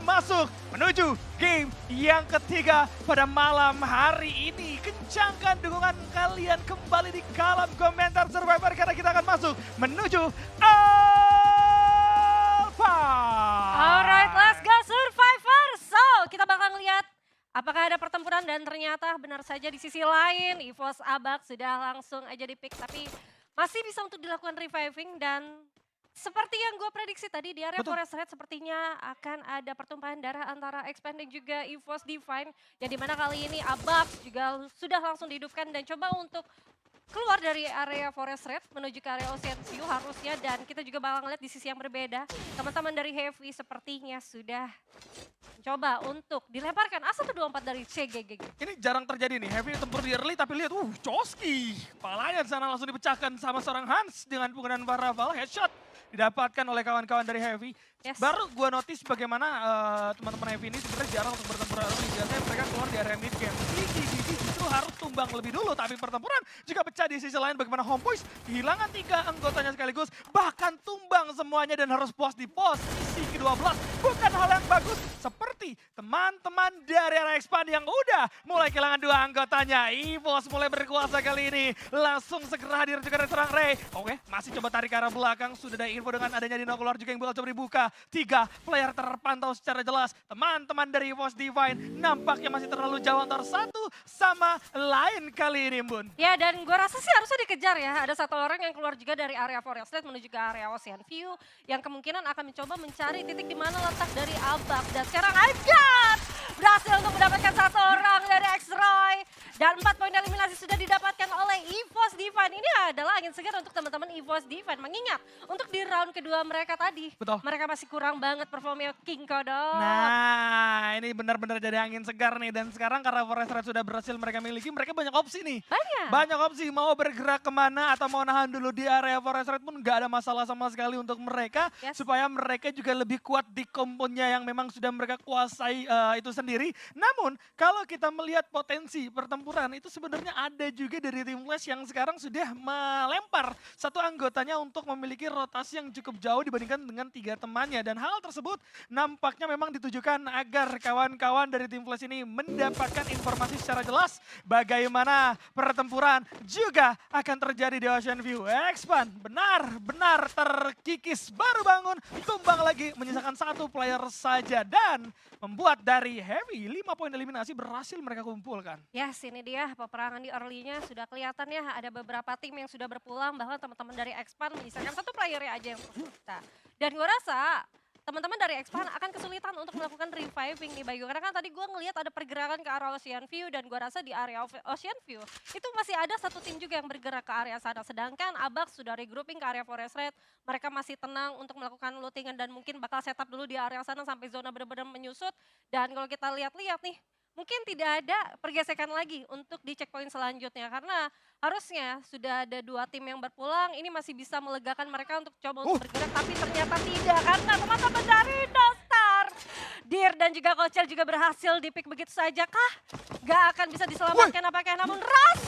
masuk menuju game yang ketiga pada malam hari ini. Kencangkan dukungan kalian kembali di kolom komentar Survivor karena kita akan masuk menuju Alpha. Alright, let's go Survivor. So, kita bakal ngeliat apakah ada pertempuran dan ternyata benar saja di sisi lain EVOS Abak sudah langsung aja di pick tapi masih bisa untuk dilakukan reviving dan seperti yang gue prediksi tadi di area Forest Red sepertinya akan ada pertumpahan darah antara Expand dan juga EVOS Divine. Yang dimana kali ini Abak juga sudah langsung dihidupkan dan coba untuk keluar dari area Forest Red menuju ke area Ocean View harusnya. Dan kita juga bakal ngeliat di sisi yang berbeda. Teman-teman dari Heavy sepertinya sudah coba untuk dilemparkan A124 dari CGG. Ini jarang terjadi nih, Heavy tempur di early tapi lihat, Choski. Palanya di sana langsung dipecahkan sama seorang Hans dengan penggunaan Paraval, headshot didapatkan oleh kawan-kawan dari Heavy. Yes. Baru gue notice bagaimana teman-teman Heavy ini sebenarnya jarang untuk bertempur early. Biasanya mereka keluar di area mid game. GG justru harus tumbang lebih dulu, tapi pertempuran juga pecah di sisi lain bagaimana Homeboyz kehilangan 3 anggotanya sekaligus, bahkan tumbang semuanya dan harus puas di posisi ke-12. Bukan hal yang bagus seperti teman-teman dari area Expand yang udah mulai kehilangan 2 anggotanya. EVOS mulai berkuasa kali ini, langsung segera hadir juga dari serang Ray. Oke, masih coba tarik ke arah belakang, sudah ada info dengan adanya Dino keluar juga yang bakal coba dibuka. 3 player terpantau secara jelas. Teman-teman dari EVOS Divine nampaknya masih terlalu jauh antara satu sama lain kali ini, Bun. Ya, dan gue rasa sih harusnya dikejar ya. Ada satu orang yang keluar juga dari area Forest Red menuju ke area Ocean View yang kemungkinan akan mencoba mencari titik di mana letak dari Abak. Dan sekarang Agat berhasil untuk mendapatkan satu orang dari X-Roy. Dan 4 poin eliminasi sudah didapatkan oleh EVOS Divine. Ini adalah angin segar untuk teman-teman EVOS Divine. Mengingat untuk di round kedua mereka tadi, Betul. mereka masih kurang banget performnya King Kodok. Nah, ini benar-benar jadi angin segar nih. Dan sekarang karena Forest Red sudah berhasil mereka miliki, mereka banyak opsi nih. Banyak opsi, mau bergerak kemana atau mau nahan dulu di area Forest Red pun gak ada masalah sama sekali untuk mereka. Yes. Supaya mereka juga lebih kuat di komponya yang memang sudah mereka kuasai itu sendiri. Namun, kalau kita melihat potensi pertempuran, itu sebenarnya ada juga dari tim Flash yang sekarang sudah melempar satu anggotanya untuk memiliki rotasi yang cukup jauh dibandingkan dengan 3 temannya. Dan hal tersebut nampaknya memang ditujukan agar kawan-kawan dari tim Flash ini mendapatkan informasi secara jelas bagaimana pertempuran juga akan terjadi di Ocean View. Expand benar-benar terkikis, baru bangun, tumbang lagi, menyisakan 1 player saja dan membuat dari Heavy 5 poin eliminasi berhasil mereka kumpulkan. Yes, ini dia peperangan di early-nya sudah kelihatan ya. Ada beberapa tim yang sudah berpulang, bahkan teman-teman dari Expand menyisakan 1 player aja yang tersisa. Dan gue rasa teman-teman dari Expand akan kesulitan untuk melakukan reviving nih Bayu. Karena kan tadi gue ngelihat ada pergerakan ke arah Ocean View dan gue rasa di area Ocean View itu masih ada satu tim juga yang bergerak ke area sana. Sedangkan Abak sudah regrouping ke area Forest Red. Mereka masih tenang untuk melakukan lootingan dan mungkin bakal setup dulu di area sana sampai zona benar-benar menyusut. Dan kalau kita lihat-lihat nih, mungkin tidak ada pergesekan lagi untuk di checkpoint selanjutnya. Karena harusnya sudah ada 2 tim yang berpulang, ini masih bisa melegakan mereka untuk coba untuk bergerak. Tapi ternyata tidak, karena teman-teman dari Dostar, Dir dan juga Kocel juga berhasil di-pick begitu saja kah? Gak akan bisa diselamatkan apakah, namun Ras,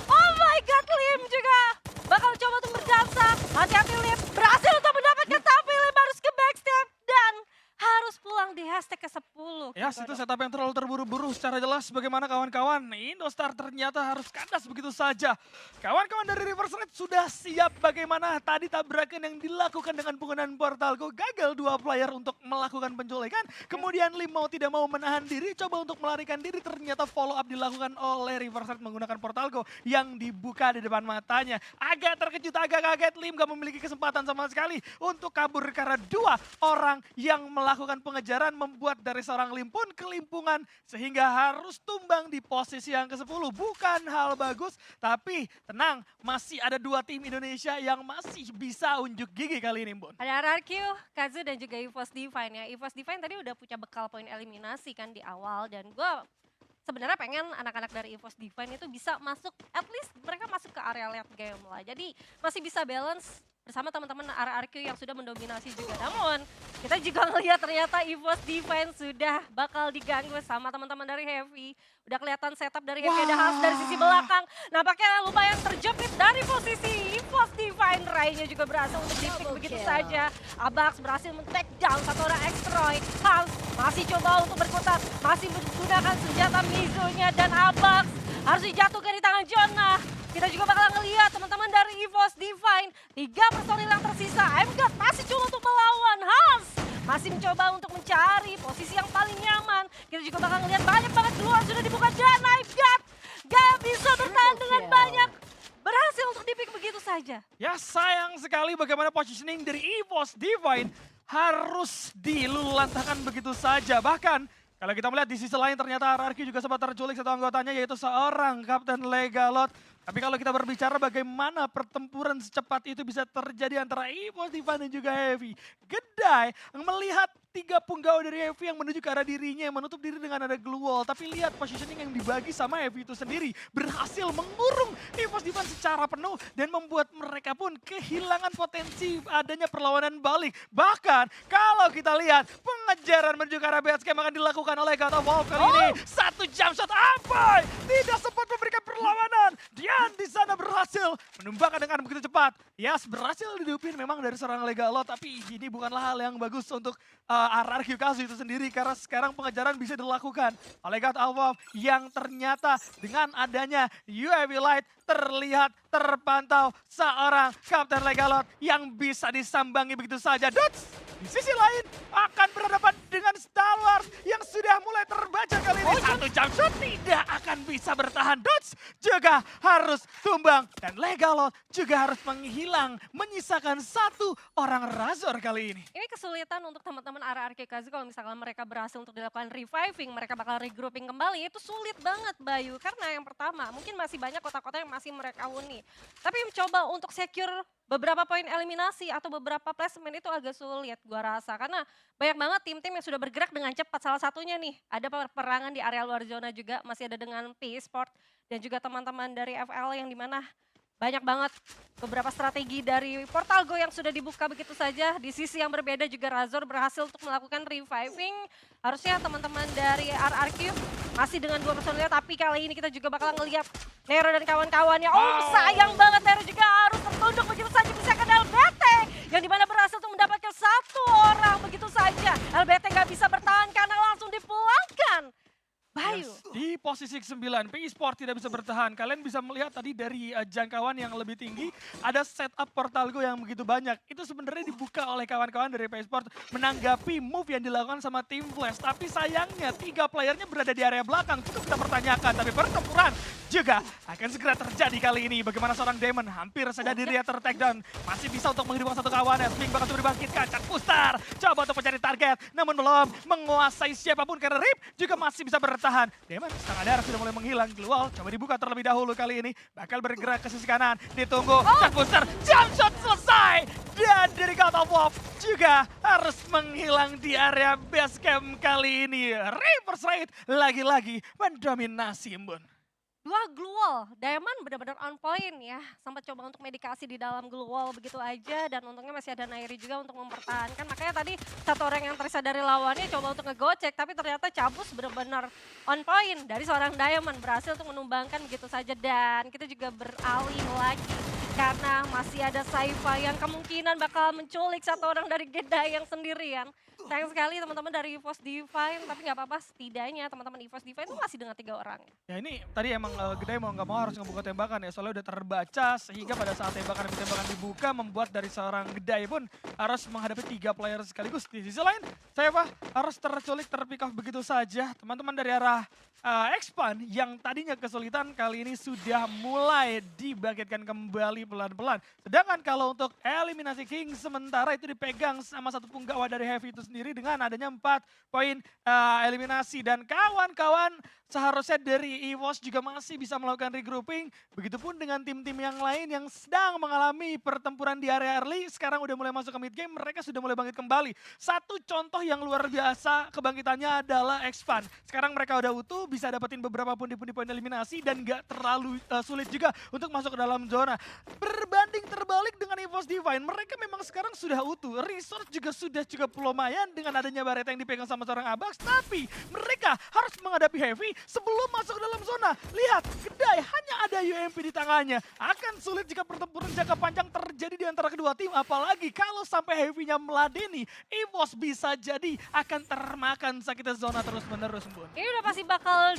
oh my god, Lim juga bakal coba untuk berdansa. Hati-hati Lim, berhasil untuk mendapatkan tapi Lim harus ke backstep dan harus pulang di hashtag ke-10. Ya, itu setup yang terlalu terburu-buru secara jelas bagaimana kawan-kawan. Indostar ternyata harus kandas begitu saja. Kawan-kawan dari Reverse Red sudah siap bagaimana tadi tabrakan yang dilakukan dengan penggunaan Portalco. Gagal 2 player untuk melakukan penculikan. Kemudian Lim mau tidak mau menahan diri, coba untuk melarikan diri. Ternyata follow up dilakukan oleh Reverse Red menggunakan Portalco yang dibuka di depan matanya. Agak terkejut, agak kaget. Lim gak memiliki kesempatan sama sekali untuk kabur karena 2 orang yang melakukan pengejaran membuat dari seorang Lim pun kelimpungan sehingga harus tumbang di posisi yang ke-10. Bukan hal bagus, tapi tenang, masih ada 2 tim Indonesia yang masih bisa unjuk gigi kali ini, Bun. Ada RRQ, Kazu dan juga EVOS Divine ya. EVOS Divine tadi udah punya bekal poin eliminasi kan di awal dan gue sebenarnya pengen anak-anak dari EVOS Divine itu bisa masuk, at least mereka masuk ke area late game lah. Jadi masih bisa balance bersama teman-teman RRQ yang sudah mendominasi juga. Namun kita juga ngelihat ternyata EVOS Divine sudah bakal diganggu sama teman-teman dari Heavy. Udah kelihatan setup dari Heavy, ada Hans dari sisi belakang. Nampaknya lumayan terjepit dari posisi EVOS Divine. Rai-nya juga berhasil untuk di-pick begitu saja. Abax berhasil men-take down satu orang Extroy. Hans masih coba untuk berkutat, masih menggunakan senjata Mizunya dan Abax harus dijatuhkan di tangan Jonah. Kita juga bakal ngelihat teman-teman dari EVOS Divine. 3 personil yang tersisa. MGUT masih coba untuk melawan. Hans masih mencoba untuk mencari posisi yang paling nyaman. Kita juga bakal ngelihat banyak banget keluar sudah dibuka dan MGUT gak bisa bertahan dengan banyak. Berhasil untuk di-pick begitu saja. Ya sayang sekali bagaimana positioning dari EVOS Divine harus dilululantakan begitu saja. Bahkan kalau kita melihat di sisi lain ternyata RRQ juga sempat terculik satu anggotanya yaitu seorang Kapten Legalot. Tapi kalau kita berbicara bagaimana pertempuran secepat itu bisa terjadi antara EVOS Divine dan juga Heavy. Gedai melihat 3 punggawa dari Heavy yang menuju ke arah dirinya yang menutup diri dengan ada glue wall. Tapi lihat positioning yang dibagi sama Heavy itu sendiri berhasil mengurung EVOS Divine secara penuh dan membuat mereka pun kehilangan potensi adanya perlawanan balik. Bahkan kalau kita lihat pengejaran menuju ke arah base camp akan dilakukan oleh God of War kali ini. 1 jump shot Apoy tidak sempat memberikan perlawanan. Dan di sana berhasil menumbangkan dengan begitu cepat. Yes, berhasil didupin memang dari seorang Legalot. Tapi ini bukanlah hal yang bagus untuk RRQ Kazu itu sendiri. Karena sekarang pengejaran bisa dilakukan oleh God of War yang ternyata dengan adanya UAV Light terlihat terpantau seorang Kapten Legalot yang bisa disambangi begitu saja. Dots di sisi lain akan berhadapan dengan Star Wars yang sudah mulai terbaca kali ini. 1 jump shot tidak akan bisa bertahan. Dots juga harus tumbang dan Legalot juga harus menghilang, menyisakan 1 orang Razor kali ini. Ini kesulitan untuk teman-teman RRQ Kazu kalau misalkan mereka berhasil untuk dilakukan reviving, mereka bakal regrouping kembali, itu sulit banget Bayu. Karena yang pertama, mungkin masih banyak kota-kota yang masih mereka huni. Tapi mencoba untuk secure beberapa poin eliminasi atau beberapa placement itu agak sulit gua rasa. Karena banyak banget tim-tim yang sudah bergerak dengan cepat. Salah satunya nih, ada peperangan di area luar zona juga, masih ada dengan P-Sport dan juga teman-teman dari FL yang dimana banyak banget beberapa strategi dari Portal Go yang sudah dibuka begitu saja. Di sisi yang berbeda juga Razor berhasil untuk melakukan reviving. Harusnya teman-teman dari RRQ masih dengan 2 personil, tapi kali ini kita juga bakal ngelihat Nero dan kawan-kawannya. Oh sayang banget Nero juga harus tertunduk begitu saja bisa ke LBT. Yang dimana berhasil untuk mendapatkan 1 orang begitu saja. LBT nggak bisa bertahan karena langsung dipulangkan. Bayu. Yes. Di posisi ke-9, PI Sport tidak bisa bertahan. Kalian bisa melihat tadi dari jangkauan yang lebih tinggi, ada setup Portal Go yang begitu banyak. Itu sebenarnya dibuka oleh kawan-kawan dari PI Sport menanggapi move yang dilakukan sama tim Flash. Tapi sayangnya 3 playernya berada di area belakang. Cukup kita pertanyakan, tapi pertempuran juga akan segera terjadi kali ini. Bagaimana seorang Demon hampir saja dirinya ter-take down. Masih bisa untuk menghidupkan 1 kawannya. Swing bakal coba dibangkitkan. Cak Puster coba untuk mencari target. Namun belum menguasai siapapun karena Rip juga masih bisa bertahan. Demon setengah darah sudah mulai menghilang. Global coba dibuka terlebih dahulu kali ini. Bakal bergerak ke sisi kanan. Ditunggu. Cak Puster. Jump shot selesai. Dan dari God of War juga harus menghilang di area base camp kali ini. Reverse Raid lagi-lagi mendominasi Embun. 2 glue wall, Diamond benar-benar on point ya. Sempat coba untuk medikasi di dalam glue wall begitu aja dan untungnya masih ada Nairi juga untuk mempertahankan. Makanya tadi 1 orang yang tersisa dari lawannya coba untuk ngegocek tapi ternyata Cabus benar-benar on point dari seorang Diamond berhasil untuk menumbangkan begitu saja dan kita juga beralih lagi. Karena masih ada Saifa yang kemungkinan bakal menculik 1 orang dari Gedai yang sendirian. Sayang sekali teman-teman dari EVOS Divine, tapi nggak apa-apa setidaknya teman-teman EVOS Divine itu masih dengan 3 orang. Ya ini tadi emang Gedai mau nggak mau harus ngebuka tembakan ya, soalnya udah terbaca sehingga pada saat tembakan dibuka membuat dari seorang Gedai pun harus menghadapi 3 player sekaligus. Di sisi lain, Saifa harus terculik, terpick off begitu saja. Teman-teman dari arah Expand yang tadinya kesulitan kali ini sudah mulai dibangkitkan kembali pelan-pelan. Sedangkan kalau untuk eliminasi King sementara itu dipegang sama 1 punggawa dari Heavy itu sendiri dengan adanya 4 poin eliminasi dan kawan-kawan seharusnya dari EVOS juga masih bisa melakukan regrouping. Begitupun dengan tim-tim yang lain yang sedang mengalami pertempuran di area early. Sekarang udah mulai masuk ke mid game, mereka sudah mulai bangkit kembali. 1 contoh yang luar biasa kebangkitannya adalah Expand. Sekarang mereka udah utuh, bisa dapetin beberapa pundi-pundi poin eliminasi dan gak terlalu sulit juga untuk masuk ke dalam zona. Berbanding terbalik dengan EVOS Divine, mereka memang sekarang sudah utuh. Resource juga sudah cukup lumayan dengan adanya Bareta yang dipegang sama seorang Abax. Tapi mereka harus menghadapi Heavy sebelum masuk ke dalam zona. Lihat, Kedai hanya ada UMP di tangannya. Akan sulit jika pertempuran jangka panjang terjadi di antara kedua tim. Apalagi kalau sampai Heavy-nya meladeni, EVOS bisa jadi akan termakan sakitnya zona terus-menerus, Bun. Ini udah pasti bakal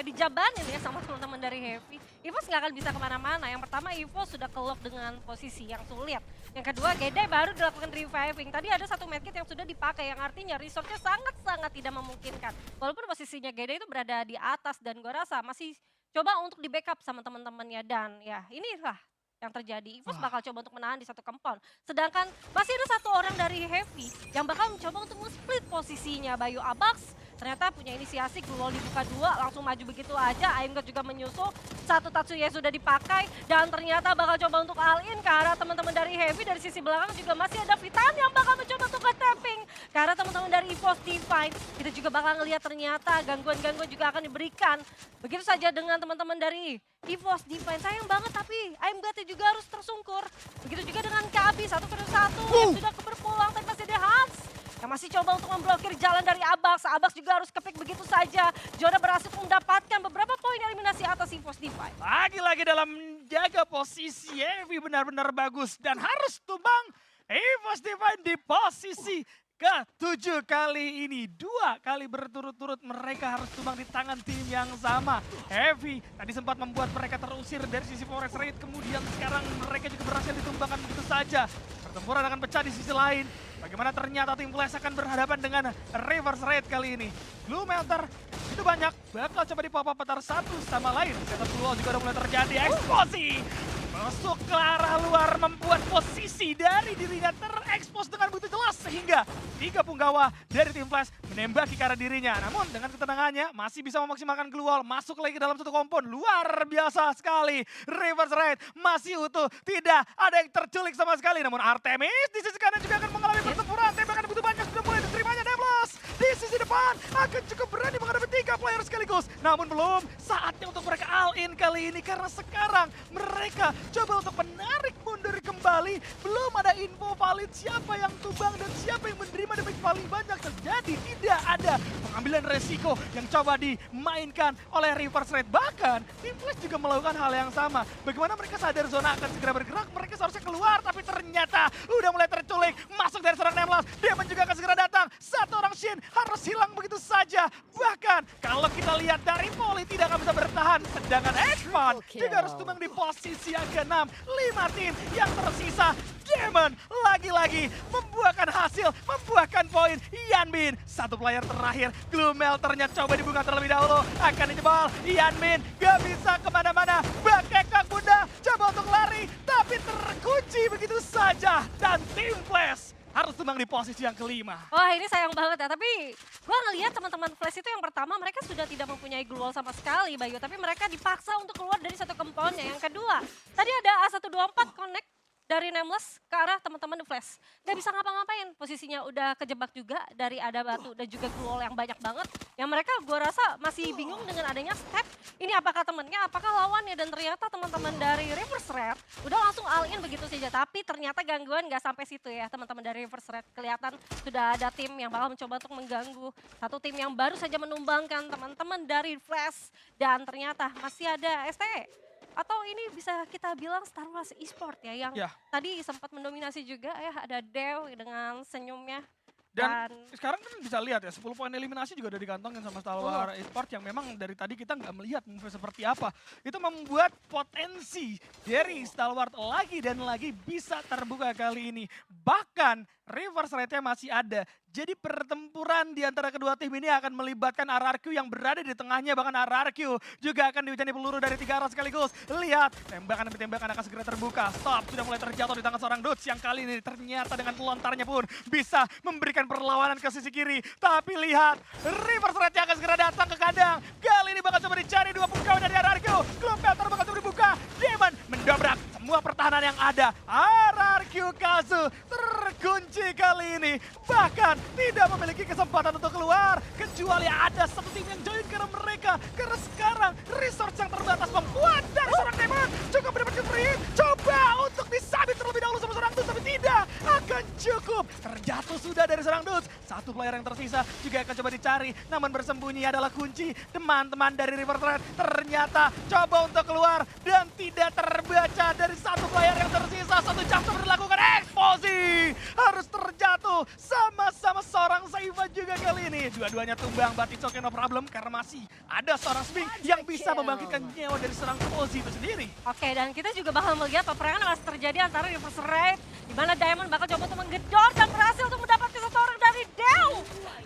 dijabanin ya sama teman-teman dari Heavy. EVOS nggak akan bisa kemana-mana. Yang pertama EVOS sudah ke-lock dengan posisi yang sulit. Yang kedua Gede baru dilakukan reviving. Tadi ada satu medkit yang sudah dipakai yang artinya resource-nya sangat-sangat tidak memungkinkan. Walaupun posisinya Gede itu berada di atas dan gue rasa masih coba untuk di backup sama teman-temannya dan ya inilah yang terjadi. EVOS bakal coba untuk menahan di satu compound. Sedangkan masih ada satu orang dari Heavy yang bakal mencoba untuk men-split posisinya. Bayu Abax ternyata punya inisiasi, Glue Wall dibuka 2, langsung maju begitu aja. Aimgod juga menyusul, satu Tatsuya sudah dipakai dan ternyata bakal coba untuk all-in ke arah teman-teman dari Heavy. Dari sisi belakang juga masih ada Vitan yang bakal mencoba untuk tapping ke arah teman-teman dari EVOS Divine. Kita juga bakal ngelihat ternyata gangguan-gangguan juga akan diberikan. Begitu saja dengan teman-teman dari EVOS Divine. Sayang banget tapi Aimgodnya juga harus tersungkur. Begitu juga dengan Kabi, 1 versus 1 yang sudah berpulang, tapi masih ada Hans yang masih coba untuk memblokir jalan dari Abax. Abax juga harus kepick begitu saja. Jona berhasil mendapatkan beberapa poin eliminasi atas EVOS Divine. Lagi-lagi dalam menjaga posisi Heavy benar-benar bagus dan harus tumbang. EVOS Divine di posisi ke-7 kali ini. 2 kali berturut-turut mereka harus tumbang di tangan tim yang sama. Heavy tadi sempat membuat mereka terusir dari sisi Forest Raid. Kemudian sekarang mereka juga berhasil ditumbangkan begitu saja. Pertempuran akan pecah di sisi lain. Bagaimana ternyata tim Flash akan berhadapan dengan Reverse Raid kali ini. Blue Melter itu banyak. Bakal coba dipapa petar satu sama lain. Setup Blue juga udah mulai terjadi. Eksplosif masuk ke arah luar membuat posisi dari dirinya terekspos dengan begitu jelas sehingga 3 punggawa dari tim Flash menembaki ke arah dirinya. Namun dengan ketenangannya masih bisa memaksimalkan keluar, masuk lagi ke dalam satu kompon. Luar biasa sekali. Reverse Raid masih utuh, tidak ada yang terculik sama sekali. Namun Artemis di sisi kanan juga akan mengalami pertempuran. Tembakan begitu banyak sudah mulai diterimanya Neblos. Di sisi depan akan cukup berani menghadapi 3 player sekaligus. Namun belum saatnya untuk mereka all in kali ini karena sekarang mereka coba untuk menarik mundur kembali. Belum ada info valid siapa yang tumbang dan siapa yang menerima damage paling banyak terjadi. Tidak ada pengambilan resiko yang coba dimainkan oleh Reverse Raid. Bahkan tim Flash juga melakukan hal yang sama. Bagaimana mereka sadar zona akan segera bergerak, mereka seharusnya keluar tapi ternyata udah mulai terculik. Masuk dari seorang Nemlas, Demon juga akan segera datang. Satu orang Shin harus hilang begitu saja. Bahkan kalau kita lihat dari Poli tidak akan bisa bertahan. Sedangkan Expand juga harus tumbang di posisi yang ke-6. 5 tim yang tersisa. Demon lagi-lagi membuahkan hasil, membuahkan poin. Yanmin, satu player terakhir. Glue Melternya coba dibuka terlebih dahulu. Akan dijebol. Yanmin gak bisa kemana-mana. Bakekak Bunda coba untuk lari, tapi terkunci begitu saja. Dan tim Flash harus tumbang di posisi yang ke-5. Wah ini sayang banget ya, tapi gue ngelihat teman-teman Flash itu yang pertama mereka sudah tidak mempunyai Glue Wall sama sekali Bayu, tapi mereka dipaksa untuk keluar dari satu compoundnya. Yang kedua, tadi ada A124 connect dari Nameless ke arah teman-teman The Flash. Gak bisa ngapa-ngapain, posisinya udah kejebak juga dari ada batu dan juga Glue Wall yang banyak banget. Yang mereka gue rasa masih bingung dengan adanya step. Ini apakah temennya, apakah lawannya, dan ternyata teman-teman dari Reverse Raid udah langsung all in begitu saja. Tapi ternyata gangguan gak sampai situ ya teman-teman dari Reverse Raid. Kelihatan sudah ada tim yang bakal mencoba untuk mengganggu. Satu tim yang baru saja menumbangkan teman-teman dari Flash. Dan ternyata masih ada STE. Atau ini bisa kita bilang Star Wars Esport ya, yang tadi sempat mendominasi juga ya, ada Dew dengan senyumnya. Dan sekarang kan bisa lihat ya, 10 poin eliminasi juga udah dikantongin sama Star Wars Esport yang memang dari tadi kita nggak melihat move seperti apa. Itu membuat potensi dari Star Wars lagi dan lagi bisa terbuka kali ini. Bahkan reverse rate-nya masih ada. Jadi pertempuran di antara kedua tim ini akan melibatkan RRQ yang berada di tengahnya. Bahkan RRQ juga akan dihujani peluru dari 3 arah sekaligus. Lihat, tembakan demi tembakan akan segera terbuka. Stop, sudah mulai terjatuh di tangan seorang Dutch yang kali ini ternyata dengan lontarnya pun bisa memberikan perlawanan ke sisi kiri. Tapi lihat, reverse rate-nya akan segera datang ke kandang. Kali ini bakal coba dicari 2 punggawa dari RRQ. Globetrotter bakal coba dibuka. Demon mendobrak semua pertahanan yang ada. RRQ Kazu terkunci kali ini. Bahkan tidak memiliki kesempatan untuk keluar. Kecuali ada satu tim yang join karena mereka. Karena sekarang resource yang terbatas membuat dari seorang Demon cukup mendapatkan free hit. Coba untuk disabit terlebih dahulu sama seorang Dutch, tapi tidak. akan cukup. Terjatuh sudah dari serang Dudes. Satu player yang tersisa juga akan coba dicari. Namun bersembunyi adalah kunci. Teman-teman dari River Threat ternyata coba untuk keluar dan tidak terbaca dari satu player yang tersisa. Satu jam sudah dilakukan eksplosif. Harus terjatuh sama-sama seorang Saifa juga kali ini. Dua-duanya tumbang, but it's okay, no problem. Karena masih ada seorang Smink yang bisa membangkitkan nyawa dari serang Pozi itu sendiri. Oke, dan kita juga bakal melihat peperangan akan terjadi antara Reverse Red, di mana Diamond bakal coba untuk menggedor dan berhasil untuk mendapatkan satu orang dari Dew.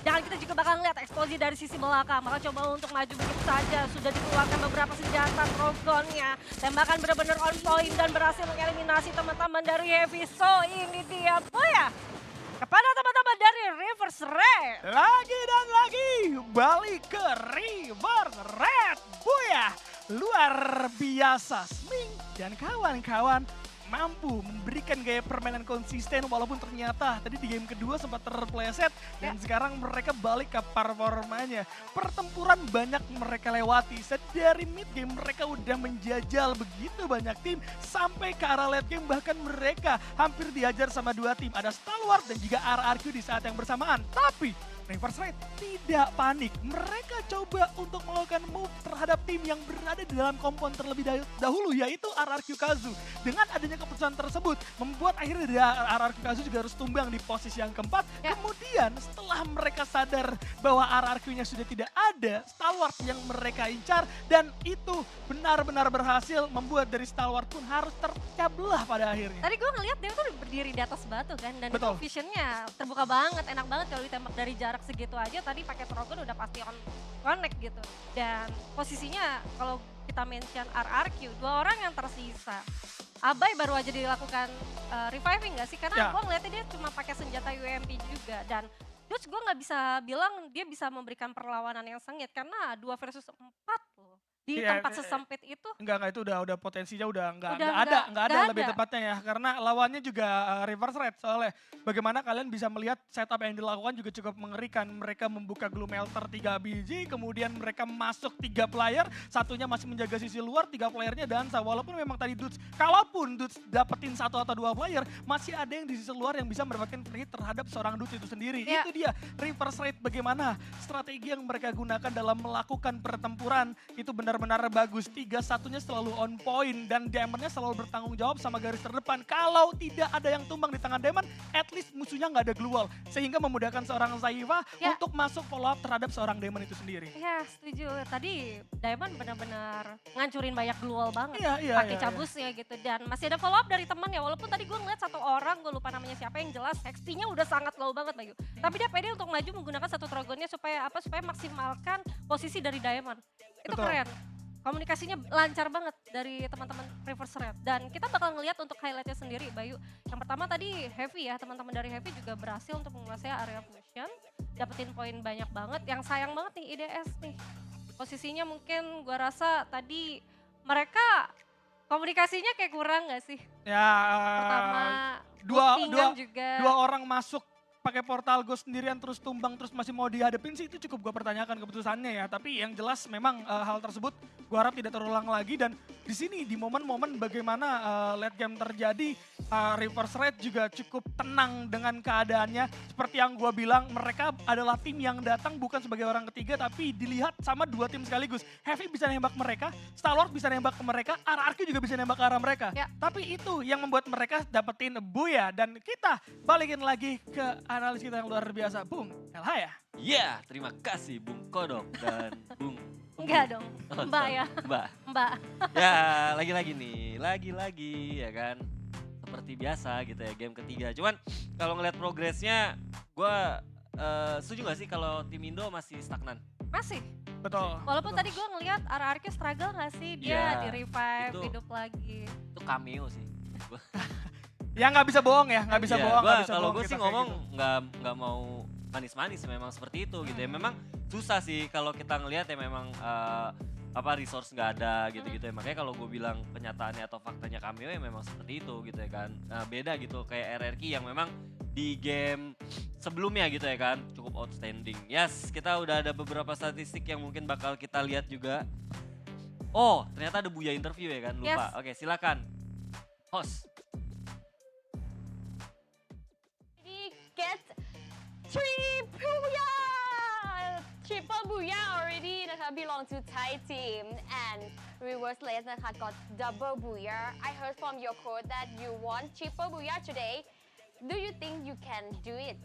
Dan kita juga bakal lihat eksplosif dari sisi belakang, bakal coba untuk maju begitu saja. Sudah dikeluarkan beberapa senjata Trogonnya, tembakan benar-benar on point dan berhasil mengeliminasi teman-teman dari Heavy. So ini dia, Buya, kepada teman-teman dari Reverse Red. Lagi dan lagi balik ke River Red. Buya, luar biasa. Smink dan kawan-kawan mampu memberikan gaya permainan konsisten walaupun ternyata tadi di game kedua sempat terpleset dan sekarang mereka balik ke performanya. Pertempuran banyak mereka lewati. Dari mid game mereka udah menjajal begitu banyak tim sampai ke arah late game, bahkan mereka hampir dihajar sama dua tim. Ada Stalwart dan juga RRQ di saat yang bersamaan. Tapi Reverse Red tidak panik. Mereka coba untuk melakukan move terhadap tim yang berada di dalam kompon terlebih dahulu, yaitu RRQ Kazu. Dengan adanya keputusan tersebut, membuat akhirnya RRQ Kazu juga harus tumbang di posisi yang keempat. Kemudian setelah mereka sadar bahwa RRQ-nya sudah tidak ada, Stalwart yang mereka incar, dan itu benar-benar berhasil membuat dari Stalwart pun harus terpecah belah pada akhirnya. Tadi gue ngeliat dia tuh berdiri di atas batu kan, dan itu visionnya terbuka banget, enak banget kalau ditembak dari jarak segitu aja. Tadi pakai Trogon udah pasti on connect gitu. Dan posisinya kalau kita mention RRQ, dua orang yang tersisa. Abai baru aja dilakukan reviving gak sih? Karena gue ngeliatnya dia cuma pakai senjata UMP juga. Dan terus gue nggak bisa bilang dia bisa memberikan perlawanan yang sengit karena 2 versus 4 loh. Di tempat sesempit itu. Enggak, itu udah potensinya udah nggak ada lebih tepatnya ya. Karena lawannya juga Reverse Red soalnya. Bagaimana kalian bisa melihat setup yang dilakukan juga cukup mengerikan. Mereka membuka Glue Melter 3 biji, kemudian mereka masuk 3 player, satunya masih menjaga sisi luar, 3 playernya dansa. Walaupun memang tadi Dudes, kalaupun Dudes dapetin 1 atau 2 player, masih ada yang di sisi luar yang bisa mendapatkan free hit terhadap seorang Dudes itu sendiri. Itu dia Reverse Red, bagaimana strategi yang mereka gunakan dalam melakukan pertempuran itu benar-benar bagus. 3-1-nya selalu on point dan Diamond-nya selalu bertanggung jawab sama garis terdepan. Kalau tidak ada yang tumbang di tangan Diamond, at least musuhnya nggak ada glue wall. Sehingga memudahkan seorang Saifa untuk masuk follow up terhadap seorang Diamond itu sendiri. Iya, setuju. Tadi Diamond benar-benar ngancurin banyak glue wall banget. Pakai cabusnya gitu. Dan masih ada follow up dari teman ya. Walaupun tadi gue ngeliat satu orang, gue lupa namanya siapa, yang jelas XP-nya udah sangat low banget Bayu. Tapi dia pede untuk maju menggunakan satu Trogonnya supaya apa? Supaya maksimalkan posisi dari Diamond. Itu keren. Komunikasinya lancar banget dari teman-teman Reverse Red. Dan kita bakal ngelihat untuk highlightnya sendiri Bayu. Yang pertama tadi Heavy ya, teman-teman dari Heavy juga berhasil untuk menguasai area fusion. Dapetin poin banyak banget. Yang sayang banget nih IDS nih. Posisinya mungkin gua rasa tadi mereka komunikasinya kayak kurang gak sih? Ya, pertama dua orang masuk pakai portal ghost sendirian terus tumbang terus masih mau dihadapin sih, itu cukup gue pertanyakan keputusannya ya. Tapi yang jelas memang hal tersebut gue harap tidak terulang lagi. Dan di sini di momen-momen bagaimana late game terjadi, Reverse Red juga cukup tenang dengan keadaannya. Seperti yang gue bilang, mereka adalah tim yang datang bukan sebagai orang ketiga tapi dilihat sama 2 tim sekaligus. Heavy bisa nembak mereka, Stalwart bisa nembak ke mereka, RRQ juga bisa nembak ke arah mereka. Tapi itu yang membuat mereka dapetin Buya. Dan kita balikin lagi ke analis kita yang luar biasa, Bung Elhaya. Ya, terima kasih Bung Kodok dan Bung... Enggak dong, Mbak ya. Mbak. Ya, lagi-lagi nih, lagi-lagi ya kan. Seperti biasa gitu ya, game ketiga. Cuman kalau ngeliat progresnya, gue setuju gak sih kalau tim Indo masih stagnan? Masih. Betul. Walaupun tadi gue ngeliat RRQ struggle gak sih, dia di revive, hidup lagi. Itu cameo sih. Ya nggak bisa bohong ya, nggak bisa bohong. Kalau gue sih ngomong nggak mau manis-manis, memang seperti itu gitu ya. Memang susah sih kalau kita ngelihat ya, memang resource nggak ada gitu-gitu ya. Makanya kalau gue bilang kenyataannya atau faktanya cameo ya memang seperti itu gitu ya kan. Beda gitu kayak RRQ yang memang di game sebelumnya gitu ya kan cukup outstanding. Yes, kita udah ada beberapa statistik yang mungkin bakal kita lihat juga. Oh, ternyata ada Buya interview ya kan, lupa. Oke, silakan. Host. Triple Booyah already นะคะ belong to Thai team and Reverse Lace นะคะ got double Booyah. I heard from your quote that you want Triple Booyah today. Do you think you can do it?